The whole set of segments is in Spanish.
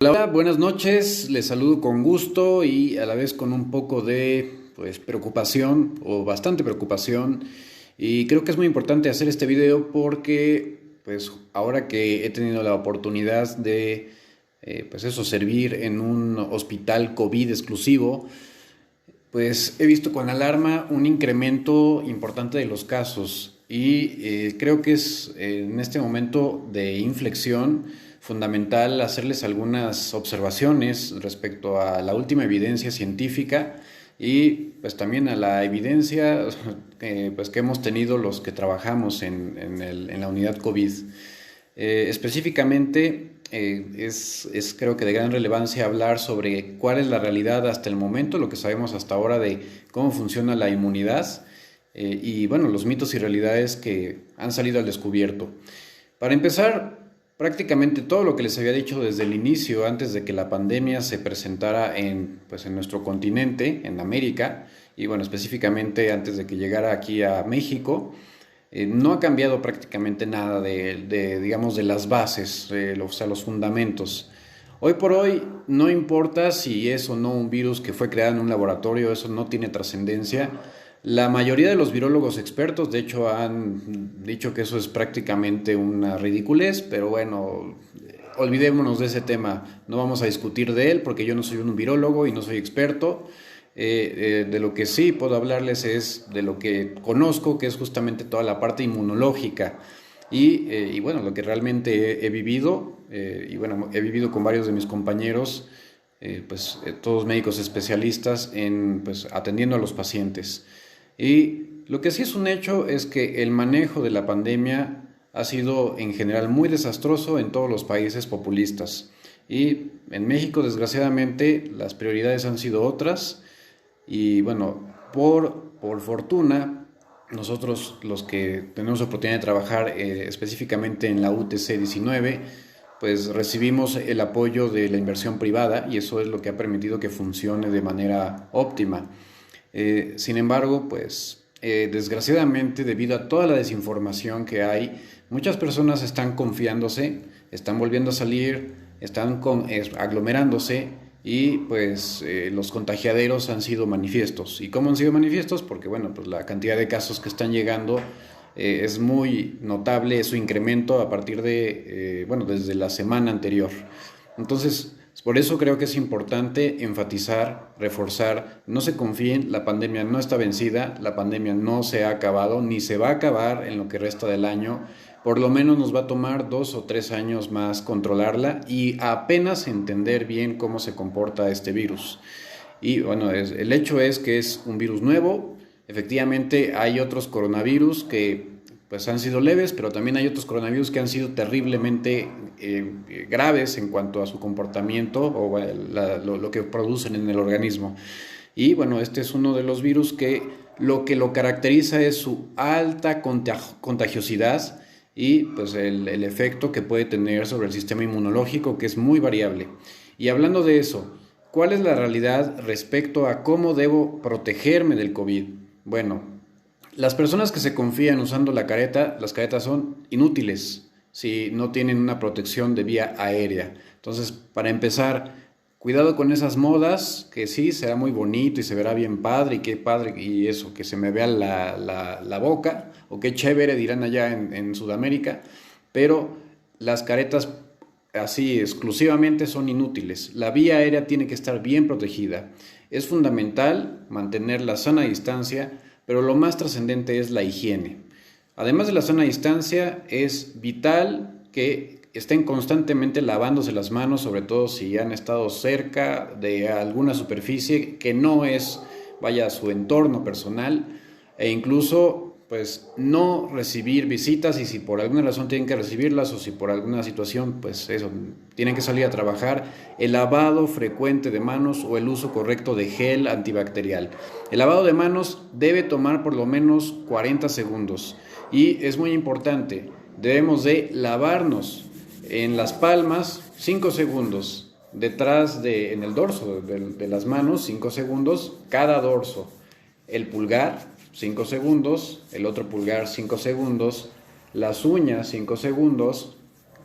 Hola, buenas noches, les saludo con gusto y a la vez con un poco de preocupación o bastante preocupación, y creo que es muy importante hacer este video porque ahora que he tenido la oportunidad de servir en un hospital COVID exclusivo, pues he visto con alarma un incremento importante de los casos y creo que es en este momento de inflexión fundamental hacerles algunas observaciones respecto a la última evidencia científica y pues también a la evidencia que hemos tenido los que trabajamos en la unidad COVID. Específicamente es creo que de gran relevancia hablar sobre cuál es la realidad hasta el momento, lo que sabemos hasta ahora de cómo funciona la inmunidad y bueno, los mitos y realidades que han salido al descubierto. Para empezar, prácticamente todo lo que les había dicho desde el inicio, antes de que la pandemia se presentara en nuestro continente, en América, y bueno, específicamente antes de que llegara aquí a México, no ha cambiado prácticamente nada digamos, de las bases, los fundamentos. Hoy por hoy no importa si es o no un virus que fue creado en un laboratorio, eso no tiene trascendencia. La mayoría de los virólogos expertos, de hecho, han dicho que eso es prácticamente una ridiculez, pero bueno, olvidémonos de ese tema, no vamos a discutir de él porque yo no soy un virólogo y no soy experto. De lo que sí puedo hablarles es de lo que conozco, que es justamente toda la parte inmunológica y bueno, lo que realmente he vivido y bueno, he vivido con varios de mis compañeros, todos médicos especialistas en atendiendo a los pacientes. Y lo que sí es un hecho es que el manejo de la pandemia ha sido en general muy desastroso en todos los países populistas. Y en México, desgraciadamente, las prioridades han sido otras. Y bueno, por fortuna, nosotros los que tenemos la oportunidad de trabajar específicamente en la UTC 19, pues recibimos el apoyo de la inversión privada y eso es lo que ha permitido que funcione de manera óptima. Sin embargo, desgraciadamente, debido a toda la desinformación que hay, muchas personas están confiándose, están volviendo a salir, están aglomerándose y los contagiaderos han sido manifiestos. ¿Y cómo han sido manifiestos? Porque bueno, pues la cantidad de casos que están llegando es muy notable, su incremento a partir de, desde la semana anterior. Entonces, por eso creo que es importante enfatizar, reforzar, no se confíen, la pandemia no está vencida, la pandemia no se ha acabado, ni se va a acabar en lo que resta del año. Por lo menos nos va a tomar 2 o 3 años más controlarla y apenas entender bien cómo se comporta este virus. Y bueno, el hecho es que es un virus nuevo. Efectivamente hay otros coronavirus que pues han sido leves, pero también hay otros coronavirus que han sido terriblemente graves en cuanto a su comportamiento o lo que producen en el organismo. Y bueno, este es uno de los virus que lo caracteriza es su alta contagiosidad y pues el efecto que puede tener sobre el sistema inmunológico, que es muy variable. Y hablando de eso, ¿cuál es la realidad respecto a cómo debo protegerme del COVID? Bueno, las personas que se confían usando las caretas son inútiles si no tienen una protección de vía aérea. Entonces, para empezar, cuidado con esas modas, que sí, será muy bonito y se verá bien padre, y qué padre, y eso, que se me vea la boca, o qué chévere dirán allá en Sudamérica, pero las caretas así exclusivamente son inútiles. La vía aérea tiene que estar bien protegida. Es fundamental mantener la sana distancia, pero lo más trascendente es la higiene. Además de la sana distancia, es vital que estén constantemente lavándose las manos, sobre todo si han estado cerca de alguna superficie que no es, su entorno personal, e incluso no recibir visitas, y si por alguna razón tienen que recibirlas o si por alguna situación tienen que salir a trabajar, el lavado frecuente de manos o el uso correcto de gel antibacterial. El lavado de manos debe tomar por lo menos 40 segundos y es muy importante, debemos de lavarnos en las palmas 5 segundos, en el dorso de las manos 5 segundos, cada dorso, el pulgar 5 segundos, el otro pulgar 5 segundos, las uñas 5 segundos,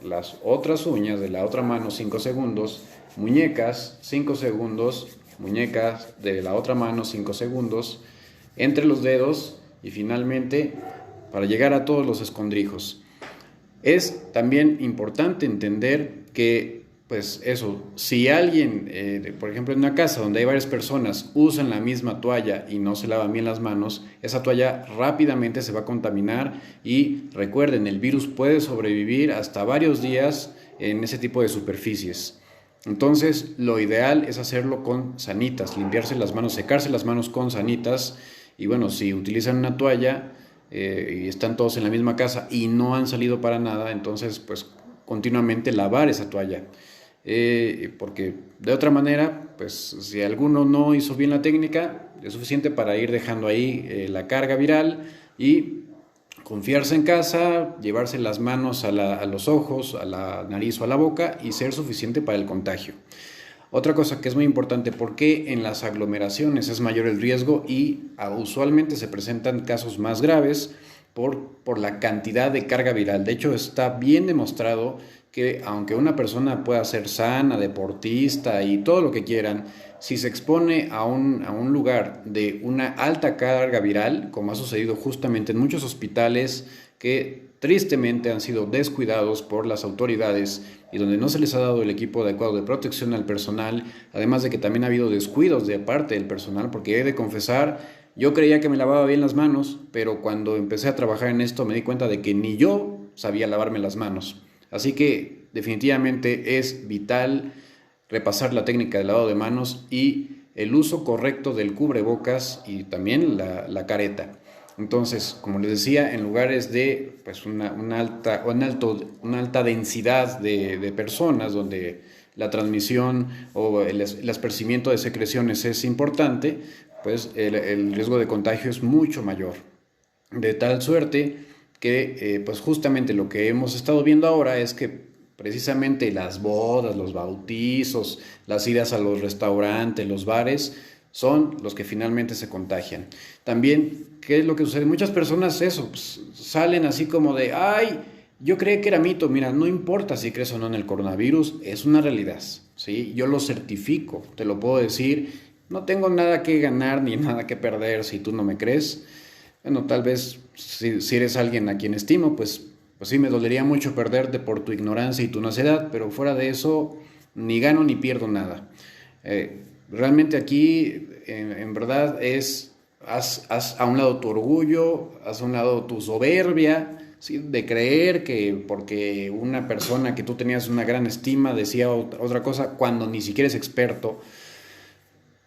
las otras uñas de la otra mano 5 segundos, muñecas 5 segundos, muñecas de la otra mano 5 segundos, entre los dedos y finalmente para llegar a todos los escondrijos. Es también importante entender que, pues eso, si alguien, por ejemplo en una casa donde hay varias personas, usan la misma toalla y no se lavan bien las manos, esa toalla rápidamente se va a contaminar y recuerden, el virus puede sobrevivir hasta varios días en ese tipo de superficies. Entonces, lo ideal es hacerlo con sanitas, limpiarse las manos, secarse las manos con sanitas y bueno, si utilizan una toalla y están todos en la misma casa y no han salido para nada, entonces pues continuamente lavar esa toalla. Porque de otra manera, pues si alguno no hizo bien la técnica, es suficiente para ir dejando ahí la carga viral y confiarse en casa, llevarse las manos a los ojos, a la nariz o a la boca y ser suficiente para el contagio. Otra cosa que es muy importante, porque en las aglomeraciones es mayor el riesgo y usualmente se presentan casos más graves por la cantidad de carga viral. De hecho, está bien demostrado que aunque una persona pueda ser sana, deportista y todo lo que quieran, si se expone a un lugar de una alta carga viral, como ha sucedido justamente en muchos hospitales que tristemente han sido descuidados por las autoridades y donde no se les ha dado el equipo adecuado de protección al personal, además de que también ha habido descuidos de parte del personal, porque he de confesar, yo creía que me lavaba bien las manos, pero cuando empecé a trabajar en esto me di cuenta de que ni yo sabía lavarme las manos. Así que definitivamente es vital repasar la técnica de lavado de manos y el uso correcto del cubrebocas y también la careta. Entonces, como les decía, en lugares de pues, una alta densidad de personas donde la transmisión o el esparcimiento de secreciones es importante, pues el riesgo de contagio es mucho mayor. De tal suerte que pues justamente lo que hemos estado viendo ahora es que precisamente las bodas, los bautizos, las idas a los restaurantes, los bares, son los que finalmente se contagian. También, ¿qué es lo que sucede? Muchas personas eso, pues, salen así como de, ay, yo creí que era mito. Mira, no importa si crees o no en el coronavirus, es una realidad, ¿sí? Yo lo certifico, te lo puedo decir, no tengo nada que ganar ni nada que perder si tú no me crees. Bueno, tal vez si eres alguien a quien estimo, pues sí me dolería mucho perderte por tu ignorancia y tu necedad, pero fuera de eso, ni gano ni pierdo nada. Realmente aquí, en verdad, haz a un lado tu orgullo, haz a un lado tu soberbia, ¿sí? De creer que porque una persona que tú tenías una gran estima decía otra cosa cuando ni siquiera es experto,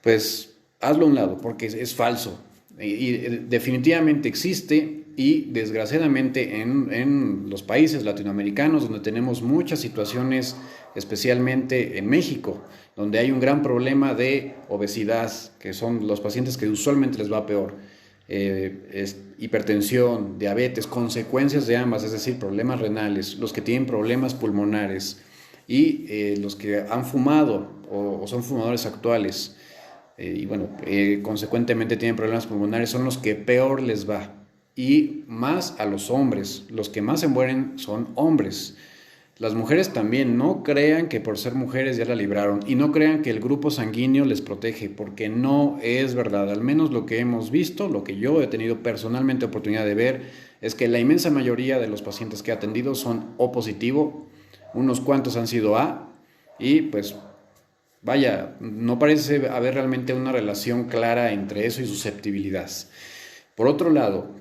pues hazlo a un lado, porque es falso. Y definitivamente existe y desgraciadamente en los países latinoamericanos donde tenemos muchas situaciones, especialmente en México, donde hay un gran problema de obesidad, que son los pacientes que usualmente les va peor, hipertensión, diabetes, consecuencias de ambas, es decir, problemas renales, los que tienen problemas pulmonares y los que han fumado o son fumadores actuales. Y bueno, consecuentemente tienen problemas pulmonares, son los que peor les va. Y más a los hombres, los que más se mueren son hombres. Las mujeres también, no crean que por ser mujeres ya la libraron y no crean que el grupo sanguíneo les protege, porque no es verdad. Al menos lo que hemos visto, lo que yo he tenido personalmente oportunidad de ver, es que la inmensa mayoría de los pacientes que he atendido son O positivo, unos cuantos han sido A y pues vaya, no parece haber realmente una relación clara entre eso y susceptibilidad. Por otro lado,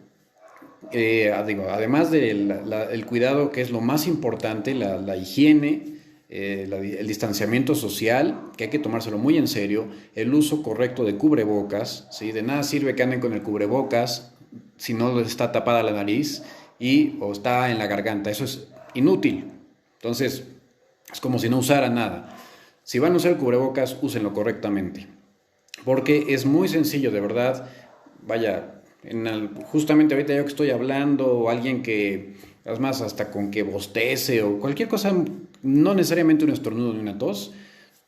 además del cuidado, que es lo más importante, la higiene, el distanciamiento social, que hay que tomárselo muy en serio, el uso correcto de cubrebocas, ¿sí? De nada sirve que anden con el cubrebocas si no está tapada la nariz o está en la garganta, eso es inútil. Entonces, es como si no usara nada. Si van a usar cubrebocas, úsenlo correctamente, porque es muy sencillo, de verdad. Vaya, justamente ahorita yo que estoy hablando, o alguien que, es más, hasta con que bostece o cualquier cosa, no necesariamente un estornudo ni una tos,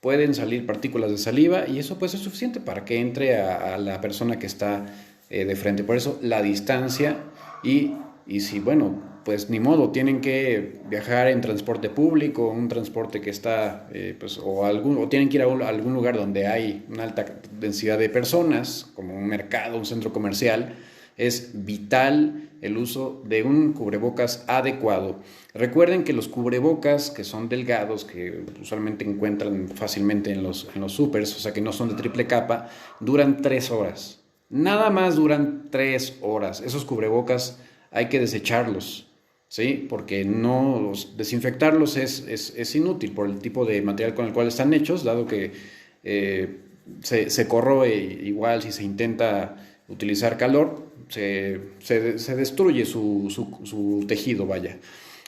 pueden salir partículas de saliva y eso pues es suficiente para que entre a la persona que está de frente. Por eso la distancia y y si, bueno, pues ni modo, tienen que viajar en transporte público, un transporte que está, pues, o tienen que ir a algún lugar donde hay una alta densidad de personas, como un mercado, un centro comercial, es vital el uso de un cubrebocas adecuado. Recuerden que los cubrebocas que son delgados, que usualmente encuentran fácilmente en los supers, o sea que no son de triple capa, duran 3 horas. Nada más duran 3 horas. Esos cubrebocas hay que desecharlos, ¿sí? Porque no desinfectarlos es inútil por el tipo de material con el cual están hechos, dado que se corroe igual si se intenta utilizar calor, se destruye su tejido, vaya.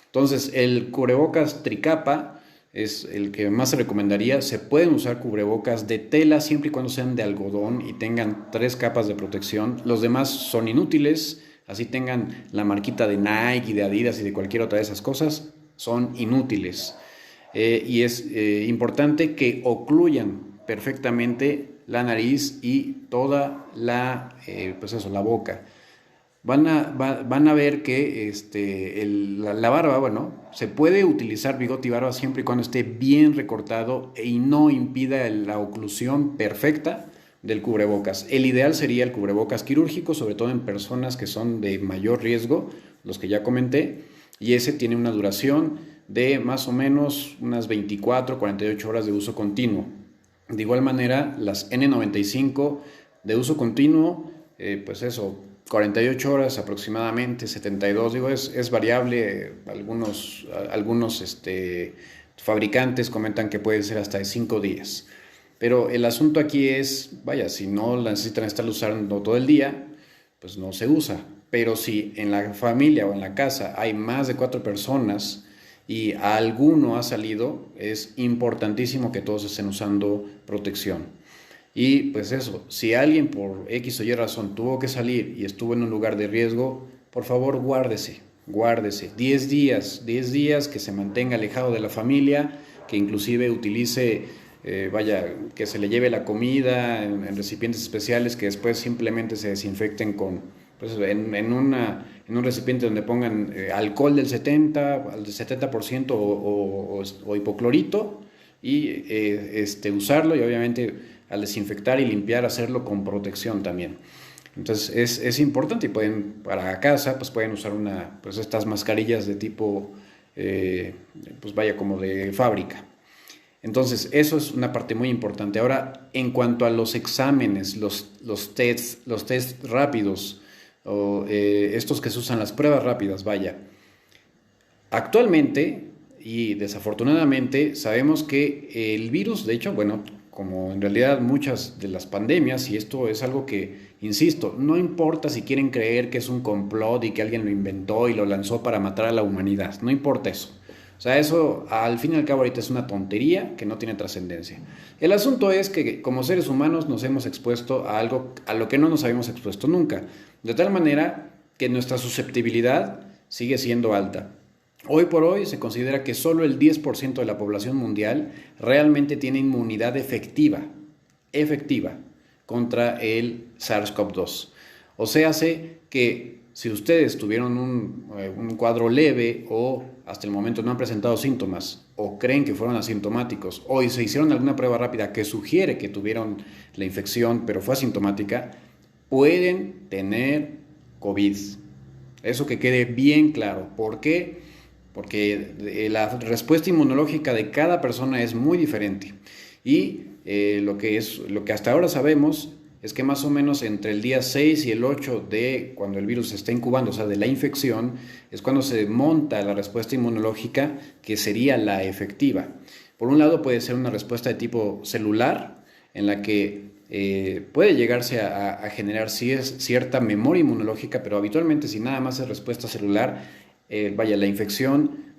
Entonces, el cubrebocas tricapa es el que más se recomendaría. Se pueden usar cubrebocas de tela siempre y cuando sean de algodón y tengan 3 capas de protección. Los demás son inútiles, así tengan la marquita de Nike y de Adidas y de cualquier otra de esas cosas, son inútiles. Y es importante que ocluyan perfectamente la nariz y toda la boca. Van a ver que la barba, bueno, se puede utilizar bigote y barba siempre y cuando esté bien recortado y no impida la oclusión perfecta del cubrebocas. El ideal sería el cubrebocas quirúrgico, sobre todo en personas que son de mayor riesgo, los que ya comenté, y ese tiene una duración de más o menos unas 24, 48 horas de uso continuo. De igual manera, las N95 de uso continuo, pues eso, 48 horas aproximadamente, 72, digo, es variable. Algunos fabricantes comentan que puede ser hasta de 5 días. Pero el asunto aquí es, vaya, si no la necesitan estar usando todo el día, pues no se usa. Pero si en la familia o en la casa hay más de 4 personas y alguno ha salido, es importantísimo que todos estén usando protección. Y pues eso, si alguien por X o Y razón tuvo que salir y estuvo en un lugar de riesgo, por favor guárdese. 10 días que se mantenga alejado de la familia, que inclusive utilice, que se le lleve la comida en recipientes especiales que después simplemente se desinfecten pues, en un recipiente donde pongan alcohol del 70% o hipoclorito y usarlo, y obviamente al desinfectar y limpiar, hacerlo con protección también. Entonces es importante, y para casa pues pueden usar estas mascarillas de tipo como de fábrica. Entonces eso es una parte muy importante. Ahora, en cuanto a los exámenes, los test rápidos, o estos que se usan, las pruebas rápidas, actualmente y desafortunadamente sabemos que el virus, de hecho, bueno, como en realidad muchas de las pandemias, y esto es algo que, insisto, no importa si quieren creer que es un complot y que alguien lo inventó y lo lanzó para matar a la humanidad, no importa eso. O sea, eso al fin y al cabo ahorita es una tontería que no tiene trascendencia. El asunto es que como seres humanos nos hemos expuesto a algo a lo que no nos habíamos expuesto nunca, de tal manera que nuestra susceptibilidad sigue siendo alta. Hoy por hoy se considera que solo el 10% de la población mundial realmente tiene inmunidad efectiva contra el SARS-CoV-2. O sea, hace que si ustedes tuvieron un cuadro leve o hasta el momento no han presentado síntomas o creen que fueron asintomáticos o se hicieron alguna prueba rápida que sugiere que tuvieron la infección pero fue asintomática, pueden tener COVID. Eso que quede bien claro. ¿Por qué? Porque la respuesta inmunológica de cada persona es muy diferente. Y lo que hasta ahora sabemos es que más o menos entre el día 6 y el 8 de cuando el virus se está incubando, o sea, de la infección, es cuando se monta la respuesta inmunológica, que sería la efectiva. Por un lado puede ser una respuesta de tipo celular, en la que puede llegarse a generar cierta memoria inmunológica, pero habitualmente si nada más es respuesta celular, la infección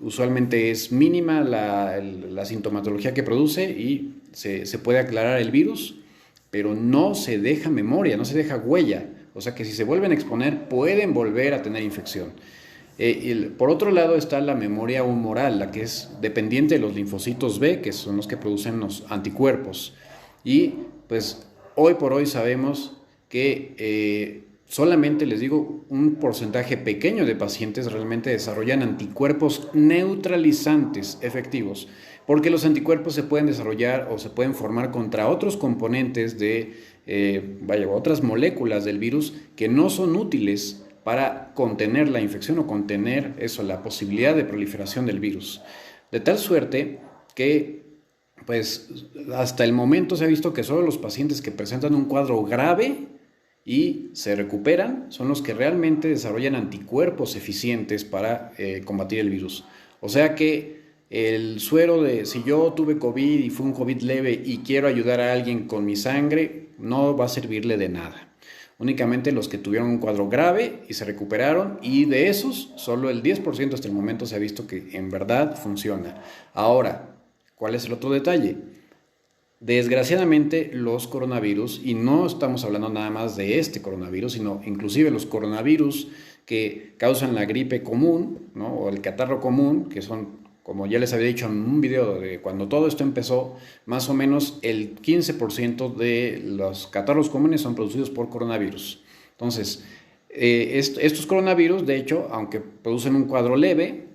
usualmente es mínima la sintomatología que produce y se puede aclarar el virus, pero no se deja memoria, no se deja huella. O sea que si se vuelven a exponer pueden volver a tener infección. Por otro lado está la memoria humoral, la que es dependiente de los linfocitos B, que son los que producen los anticuerpos. Y pues hoy por hoy sabemos que solamente les digo, un porcentaje pequeño de pacientes realmente desarrollan anticuerpos neutralizantes efectivos, porque los anticuerpos se pueden desarrollar o se pueden formar contra otros componentes de, otras moléculas del virus que no son útiles para contener la infección o contener eso, la posibilidad de proliferación del virus. De tal suerte que, pues, hasta el momento se ha visto que solo los pacientes que presentan un cuadro grave y se recuperan son los que realmente desarrollan anticuerpos eficientes para combatir el virus. O sea que el suero de si yo tuve COVID y fue un COVID leve y quiero ayudar a alguien con mi sangre, no va a servirle de nada. Únicamente los que tuvieron un cuadro grave y se recuperaron, y de esos solo el 10% hasta el momento se ha visto que en verdad funciona. Ahora, ¿cuál es el otro detalle? Desgraciadamente los coronavirus, y no estamos hablando nada más de este coronavirus, sino inclusive los coronavirus que causan la gripe común, ¿no? O el catarro común, que son, como ya les había dicho en un video de cuando todo esto empezó, más o menos el 15% de los catarros comunes son producidos por coronavirus. Entonces, estos coronavirus, de hecho, aunque producen un cuadro leve,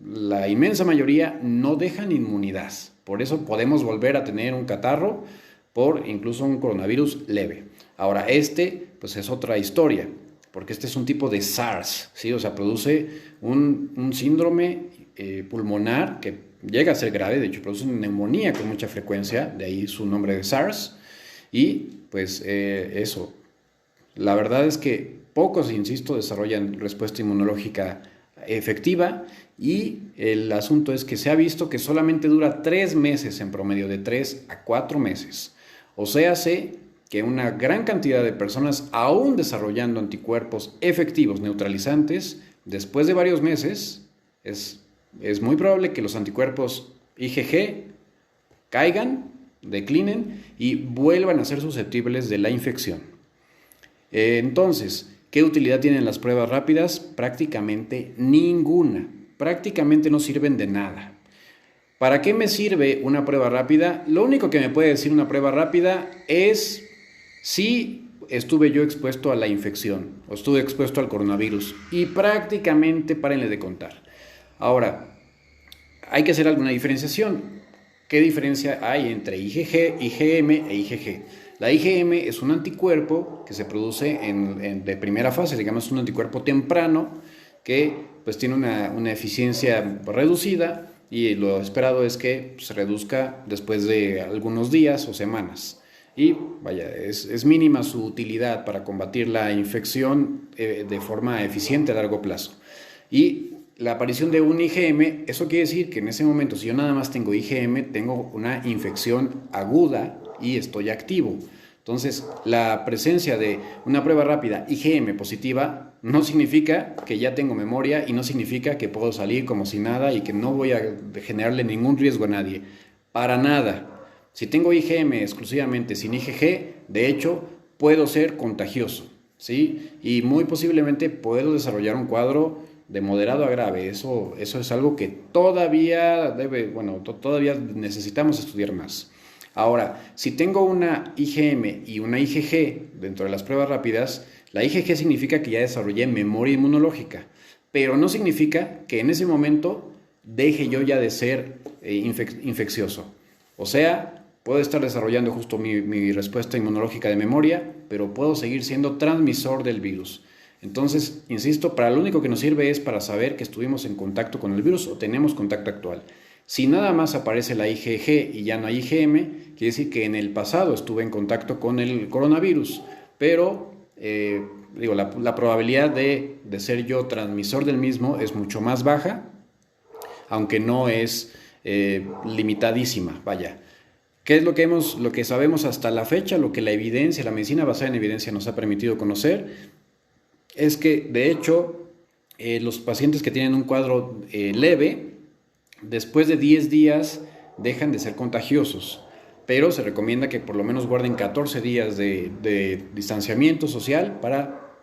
la inmensa mayoría no dejan inmunidad. Por eso podemos volver a tener un catarro por incluso un coronavirus leve. Ahora, pues es otra historia, porque este es un tipo de SARS, ¿sí? O sea, produce un síndrome pulmonar que llega a ser grave, de hecho produce una neumonía con mucha frecuencia, de ahí su nombre de SARS, y pues eso. La verdad es que pocos, insisto, desarrollan respuesta inmunológica efectiva, y el asunto es que se ha visto que solamente dura 3 meses en promedio, de 3 a 4 meses. O sea, que una gran cantidad de personas, aún desarrollando anticuerpos efectivos neutralizantes, después de varios meses, es muy probable que los anticuerpos IgG caigan, declinen y vuelvan a ser susceptibles de la infección. Entonces, ¿qué utilidad tienen las pruebas rápidas? Prácticamente ninguna. Prácticamente no sirven de nada. ¿Para qué me sirve una prueba rápida? Lo único que me puede decir una prueba rápida es si estuve yo expuesto a la infección o estuve expuesto al coronavirus, y prácticamente párenle de contar. Ahora, hay que hacer alguna diferenciación. ¿Qué diferencia hay entre IgG, IgM e IgG? La IgM es un anticuerpo que se produce de primera fase, digamos un anticuerpo temprano que pues tiene una eficiencia reducida, y lo esperado es que se reduzca después de algunos días o semanas. Y vaya, es mínima su utilidad para combatir la infección de forma eficiente a largo plazo. Y la aparición de un IgM, eso quiere decir que en ese momento, si yo nada más tengo IgM, tengo una infección aguda y estoy activo. Entonces, la presencia de una prueba rápida IgM positiva no significa que ya tengo memoria, y no significa que puedo salir como si nada y que no voy a generarle ningún riesgo a nadie. Para nada. Si tengo IgM exclusivamente sin IgG, de hecho, puedo ser contagioso, ¿sí? Y muy posiblemente puedo desarrollar un cuadro de moderado a grave. Eso es algo que todavía todavía necesitamos estudiar más. Ahora, si tengo una IgM y una IgG dentro de las pruebas rápidas, la IgG significa que ya desarrollé memoria inmunológica, pero no significa que en ese momento deje yo ya de ser infeccioso. O sea, puedo estar desarrollando justo mi respuesta inmunológica de memoria, pero puedo seguir siendo transmisor del virus. Entonces, insisto, para lo único que nos sirve es para saber que estuvimos en contacto con el virus o tenemos contacto actual. Si nada más aparece la IgG y ya no hay IgM, quiere decir que en el pasado estuve en contacto con el coronavirus, pero la probabilidad de ser yo transmisor del mismo es mucho más baja, aunque no es limitadísima, vaya. ¿Qué es lo que sabemos hasta la fecha? Lo que la evidencia, la medicina basada en evidencia nos ha permitido conocer es que, de hecho, los pacientes que tienen un cuadro leve, después de 10 días dejan de ser contagiosos, pero se recomienda que por lo menos guarden 14 días de distanciamiento social para,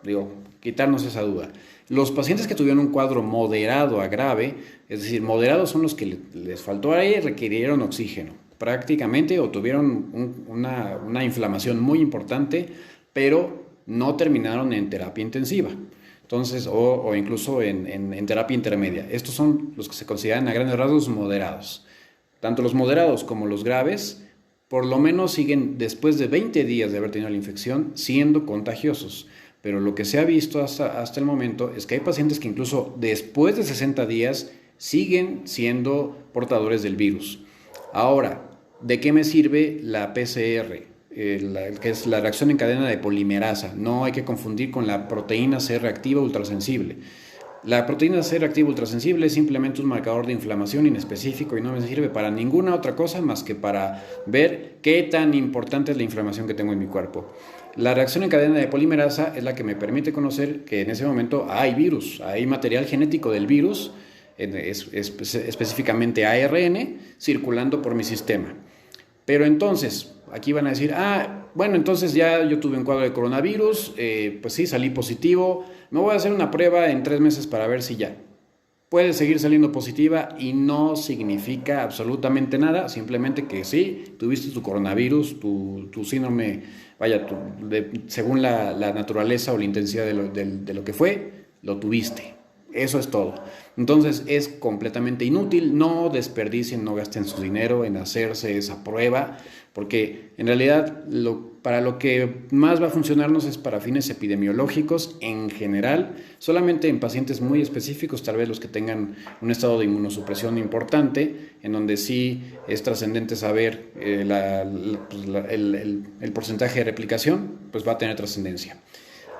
quitarnos esa duda. Los pacientes que tuvieron un cuadro moderado a grave, es decir, moderados son los que les faltó aire y requirieron oxígeno, prácticamente, o tuvieron una inflamación muy importante, pero no terminaron en terapia intensiva. Entonces, o incluso en terapia intermedia. Estos son los que se consideran a grandes rasgos moderados. Tanto los moderados como los graves, por lo menos siguen, después de 20 días de haber tenido la infección, siendo contagiosos. Pero lo que se ha visto hasta el momento es que hay pacientes que incluso después de 60 días siguen siendo portadores del virus. Ahora, ¿de qué me sirve la PCR? Que es la reacción en cadena de polimerasa. No hay que confundir con la proteína C reactiva ultrasensible. La proteína C reactiva ultrasensible es simplemente un marcador de inflamación inespecífico y no me sirve para ninguna otra cosa más que para ver qué tan importante es la inflamación que tengo en mi cuerpo. La reacción en cadena de polimerasa es la que me permite conocer que en ese momento hay virus, hay material genético del virus, específicamente ARN, circulando por mi sistema. Pero entonces, aquí van a decir, bueno, entonces ya yo tuve un cuadro de coronavirus, pues sí, salí positivo, me voy a hacer una prueba en 3 meses para ver si ya. Puede seguir saliendo positiva y no significa absolutamente nada, simplemente que sí, tuviste tu coronavirus, tu síndrome, según la naturaleza o la intensidad de lo que fue, lo tuviste. Eso es todo. Entonces es completamente inútil, no desperdicien, no gasten su dinero en hacerse esa prueba, porque en realidad para lo que más va a funcionarnos es para fines epidemiológicos en general, solamente en pacientes muy específicos, tal vez los que tengan un estado de inmunosupresión importante, en donde sí es trascendente saber el porcentaje de replicación, pues va a tener trascendencia.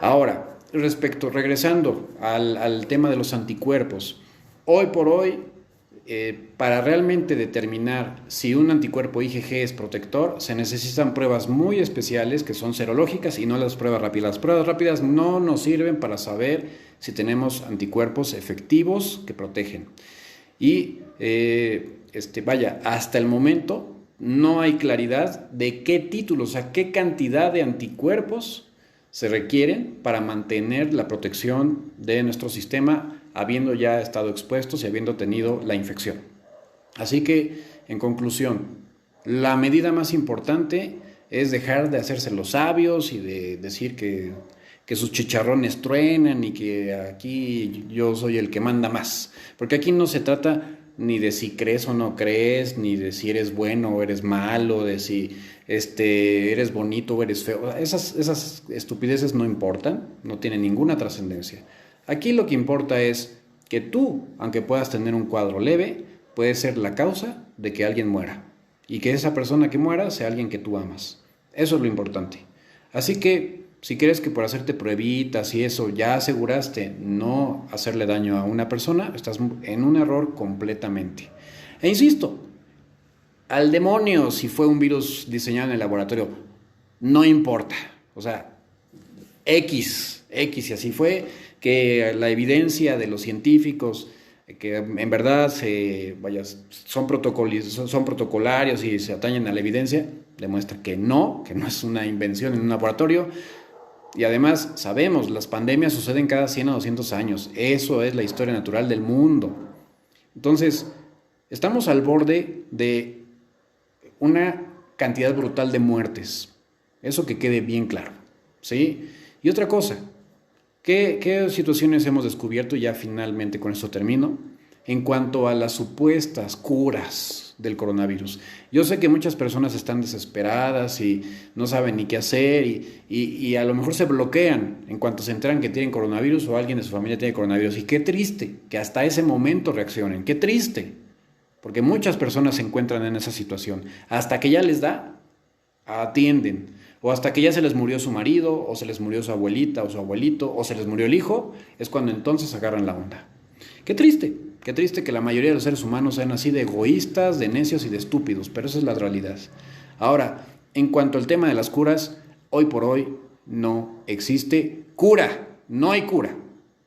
Ahora, regresando al tema de los anticuerpos, hoy por hoy, para realmente determinar si un anticuerpo IgG es protector, se necesitan pruebas muy especiales que son serológicas y no las pruebas rápidas. Las pruebas rápidas no nos sirven para saber si tenemos anticuerpos efectivos que protegen. Y hasta el momento no hay claridad de qué títulos, o sea, qué cantidad de anticuerpos se requieren para mantener la protección de nuestro sistema habiendo ya estado expuestos y habiendo tenido la infección. Así que, en conclusión, la medida más importante es dejar de hacerse los sabios y de decir que sus chicharrones truenan y que aquí yo soy el que manda más. Porque aquí no se trata ni de si crees o no crees, ni de si eres bueno o eres malo, de si eres bonito o eres feo. Esas estupideces no importan, no tienen ninguna trascendencia. Aquí lo que importa es que tú, aunque puedas tener un cuadro leve, puedes ser la causa de que alguien muera. Y que esa persona que muera sea alguien que tú amas. Eso es lo importante. Así que, si crees que por hacerte pruebitas y eso ya aseguraste no hacerle daño a una persona, estás en un error completamente. E insisto, al demonio si fue un virus diseñado en el laboratorio, no importa. O sea, X y así fue, que la evidencia de los científicos que en verdad son protocolarios y se atañen a la evidencia, demuestra que no es una invención en un laboratorio. Y además sabemos, las pandemias suceden cada 100 o 200 años. Eso es la historia natural del mundo. Entonces, estamos al borde de una cantidad brutal de muertes. Eso que quede bien claro, ¿sí? Y otra cosa, ¿qué situaciones hemos descubierto? Ya finalmente con esto termino. En cuanto a las supuestas curas del coronavirus. Yo sé que muchas personas están desesperadas y no saben ni qué hacer y a lo mejor se bloquean en cuanto se enteran que tienen coronavirus o alguien de su familia tiene coronavirus. Y qué triste que hasta ese momento reaccionen. Qué triste. Porque muchas personas se encuentran en esa situación. Hasta que ya les da, atienden. O hasta que ya se les murió su marido, o se les murió su abuelita o su abuelito, o se les murió el hijo, es cuando entonces agarran la onda. Qué triste que la mayoría de los seres humanos sean así de egoístas, de necios y de estúpidos, pero esa es la realidad. Ahora, en cuanto al tema de las curas, hoy por hoy no existe cura, no hay cura.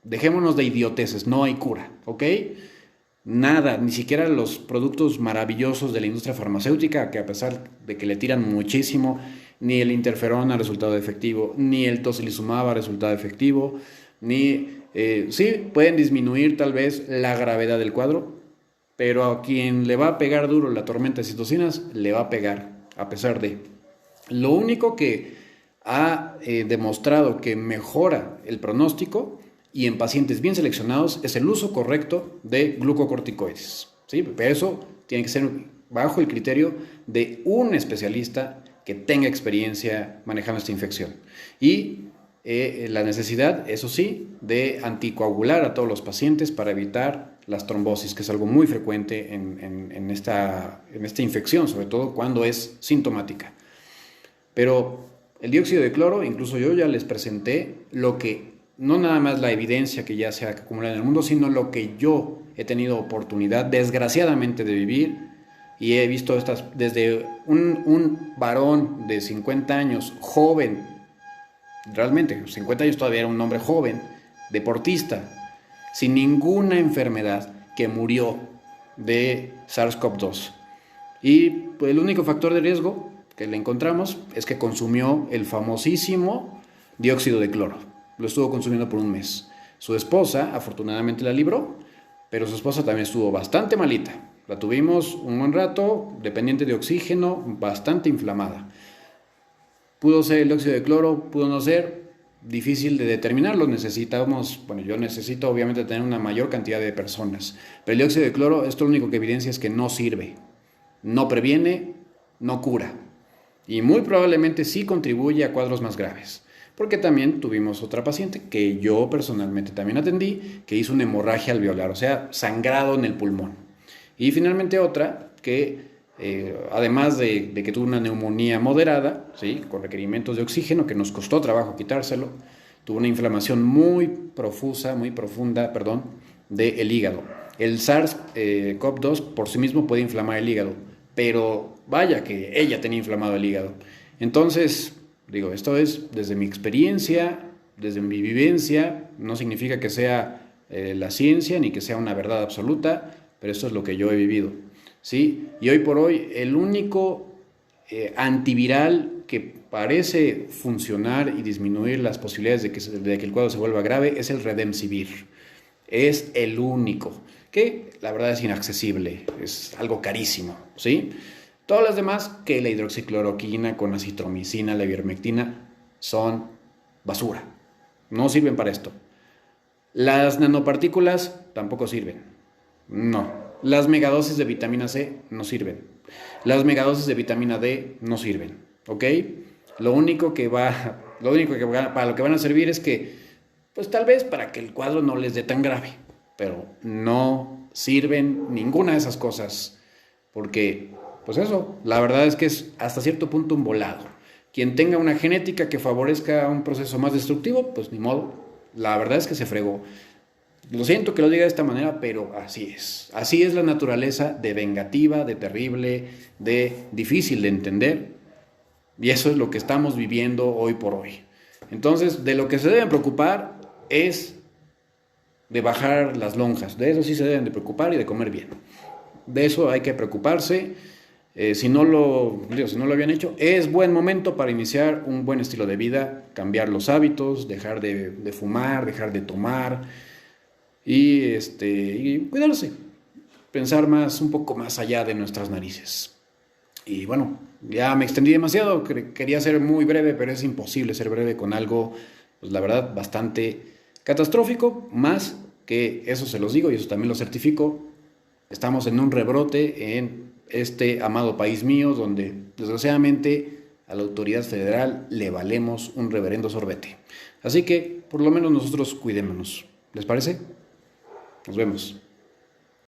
Dejémonos de idioteces, no hay cura, ¿ok? Nada, ni siquiera los productos maravillosos de la industria farmacéutica, que a pesar de que le tiran muchísimo, ni el interferón ha resultado efectivo, ni el tocilizumab ha resultado efectivo, sí, pueden disminuir tal vez la gravedad del cuadro, pero a quien le va a pegar duro la tormenta de citocinas, le va a pegar, a pesar de. Lo único que ha demostrado que mejora el pronóstico y en pacientes bien seleccionados es el uso correcto de glucocorticoides, ¿sí? Pero eso tiene que ser bajo el criterio de un especialista que tenga experiencia manejando esta infección. Y la necesidad, eso sí, de anticoagular a todos los pacientes para evitar las trombosis, que es algo muy frecuente en esta infección, sobre todo cuando es sintomática. Pero el dióxido de cloro, incluso yo ya les presenté lo que, no nada más la evidencia que ya se ha acumulado en el mundo, sino lo que yo he tenido oportunidad, desgraciadamente, de vivir, y he visto desde un varón de 50 años, joven, realmente 50 años todavía era un hombre joven, deportista, sin ninguna enfermedad, que murió de SARS-CoV-2. Y pues, el único factor de riesgo que le encontramos es que consumió el famosísimo dióxido de cloro. Lo estuvo consumiendo por un mes. Su esposa, afortunadamente, la libró, pero su esposa también estuvo bastante malita. La tuvimos un buen rato, dependiente de oxígeno, bastante inflamada. Pudo ser el dióxido de cloro, pudo no ser, difícil de determinarlo. Yo necesito obviamente tener una mayor cantidad de personas. Pero el dióxido de cloro, esto lo único que evidencia es que no sirve, no previene, no cura. Y muy probablemente sí contribuye a cuadros más graves. Porque también tuvimos otra paciente que yo personalmente también atendí, que hizo una hemorragia alveolar, o sea, sangrado en el pulmón. Y finalmente otra que, además de que tuvo una neumonía moderada, ¿sí?, con requerimientos de oxígeno, que nos costó trabajo quitárselo, tuvo una inflamación muy profunda, del hígado. El SARS-CoV-2 por sí mismo puede inflamar el hígado, pero vaya que ella tenía inflamado el hígado. Entonces, esto es desde mi experiencia, desde mi vivencia, no significa que sea la ciencia ni que sea una verdad absoluta, pero esto es lo que yo he vivido, ¿sí? Y hoy por hoy el único antiviral que parece funcionar y disminuir las posibilidades de que el cuadro se vuelva grave es el Remdesivir. Es el único, que la verdad es inaccesible, es algo carísimo, ¿sí? Todas las demás, que la hidroxicloroquina con acitromicina, la ivermectina, son basura, no sirven para esto. Las nanopartículas tampoco sirven, no. Las megadosis de vitamina C no sirven. Las megadosis de vitamina D no sirven, ¿ok? Para lo que van a servir es que, pues tal vez para que el cuadro no les dé tan grave, pero no sirven ninguna de esas cosas, porque, pues eso, la verdad es que es hasta cierto punto un volado. Quien tenga una genética que favorezca un proceso más destructivo, pues ni modo, la verdad es que se fregó. Lo siento que lo diga de esta manera, pero así es. Así es la naturaleza de vengativa, de terrible, de difícil de entender. Y eso es lo que estamos viviendo hoy por hoy. Entonces, de lo que se deben preocupar es de bajar las lonjas. De eso sí se deben de preocupar y de comer bien. De eso hay que preocuparse. Si no lo habían hecho, es buen momento para iniciar un buen estilo de vida, cambiar los hábitos, dejar de fumar, dejar de tomar y cuidarse, pensar un poco más allá de nuestras narices. Y bueno, ya me extendí demasiado, quería ser muy breve, pero es imposible ser breve con algo, pues la verdad, bastante catastrófico, más que eso se los digo y eso también lo certifico. Estamos en un rebrote en este amado país mío, donde desgraciadamente a la autoridad federal le valemos un reverendo sorbete. Así que por lo menos nosotros cuidémonos. ¿Les parece? Nos vemos.